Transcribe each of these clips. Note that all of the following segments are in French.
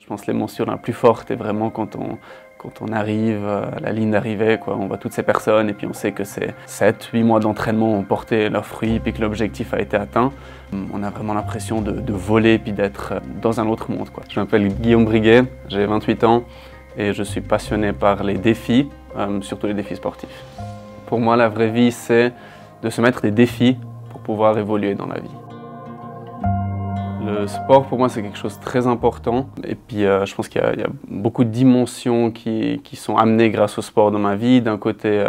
Je pense que l'émotion la plus forte est vraiment quand on arrive à la ligne d'arrivée, on voit toutes ces personnes et puis on sait que ces 7-8 mois d'entraînement ont porté leurs fruits et puis que l'objectif a été atteint. On a vraiment l'impression de voler et puis d'être dans un autre monde. Je m'appelle Guillaume Briguet, j'ai 28 ans et je suis passionné par les défis, surtout les défis sportifs. Pour moi, la vraie vie, c'est de se mettre des défis pour pouvoir évoluer dans la vie. Le sport, pour moi, c'est quelque chose de très important. Et puis, je pense qu'il y a beaucoup de dimensions qui sont amenées grâce au sport dans ma vie. D'un côté,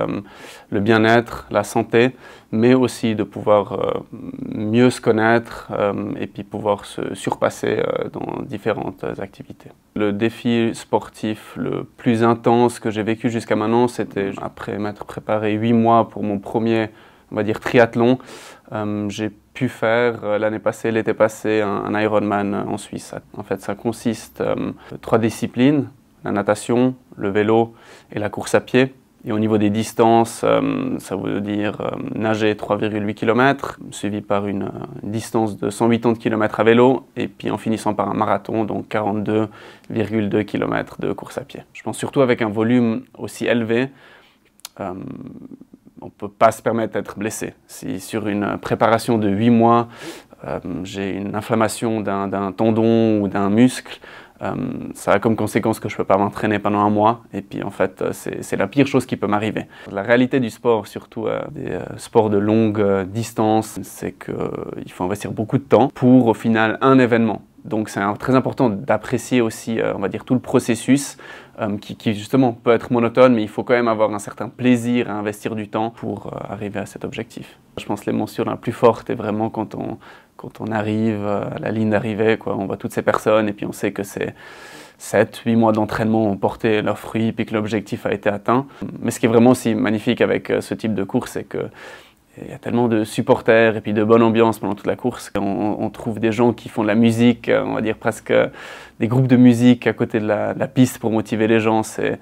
le bien-être, la santé, mais aussi de pouvoir mieux se connaître et puis pouvoir se surpasser dans différentes activités. Le défi sportif le plus intense que j'ai vécu jusqu'à maintenant, c'était après m'être préparé 8 mois pour mon premier, on va dire, triathlon. J'ai pu faire l'été passé, un Ironman en Suisse. En fait, ça consiste en 3 disciplines, la natation, le vélo et la course à pied. Et au niveau des distances, ça veut dire nager 3,8 km, suivi par une distance de 180 km à vélo, et puis en finissant par un marathon, donc 42,2 km de course à pied. Je pense surtout avec un volume aussi élevé, on ne peut pas se permettre d'être blessé. Si sur une préparation de 8 mois, j'ai une inflammation d'un tendon ou d'un muscle, ça a comme conséquence que je ne peux pas m'entraîner pendant 1 mois. Et puis en fait, c'est la pire chose qui peut m'arriver. La réalité du sport, surtout des sports de longue distance, c'est qu'il faut investir beaucoup de temps pour au final un événement. Donc c'est très important d'apprécier aussi, on va dire, tout le processus qui justement peut être monotone, mais il faut quand même avoir un certain plaisir à investir du temps pour arriver à cet objectif. Je pense que l'émotion la plus forte est vraiment quand on arrive à la ligne d'arrivée, on voit toutes ces personnes et puis on sait que ces 7-8 mois d'entraînement ont porté leurs fruits puis que l'objectif a été atteint. Mais ce qui est vraiment aussi magnifique avec ce type de course, c'est que il y a tellement de supporters et puis de bonne ambiance pendant toute la course. On trouve des gens qui font de la musique, on va dire presque des groupes de musique à côté de la piste pour motiver les gens. C'est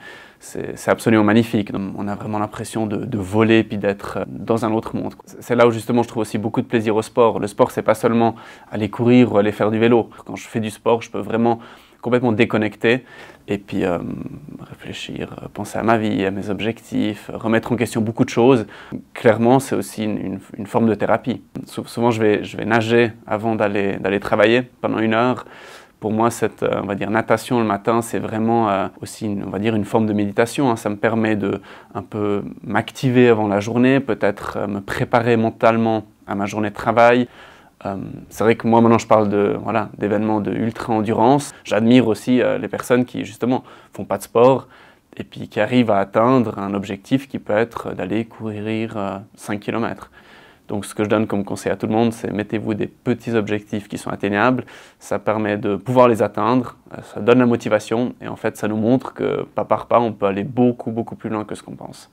absolument magnifique. On a vraiment l'impression de voler et puis d'être dans un autre monde. C'est là où justement je trouve aussi beaucoup de plaisir au sport. Le sport, c'est pas seulement aller courir ou aller faire du vélo. Quand je fais du sport, je peux vraiment complètement déconnecter et puis réfléchir, penser à ma vie, à mes objectifs, remettre en question beaucoup de choses. Clairement, c'est aussi une forme de thérapie. Souvent, je vais nager avant d'aller travailler pendant 1 heure. Pour moi, cette on va dire, natation le matin, c'est vraiment aussi on va dire, une forme de méditation. Ça me permet de un peu m'activer avant la journée, peut-être me préparer mentalement à ma journée de travail. C'est vrai que moi maintenant je parle d'événements de ultra-endurance. J'admire aussi les personnes qui justement font pas de sport et puis qui arrivent à atteindre un objectif qui peut être d'aller courir 5 km. Donc ce que je donne comme conseil à tout le monde, c'est mettez-vous des petits objectifs qui sont atteignables. Ça permet de pouvoir les atteindre, ça donne la motivation et en fait ça nous montre que pas par pas on peut aller beaucoup plus loin que ce qu'on pense.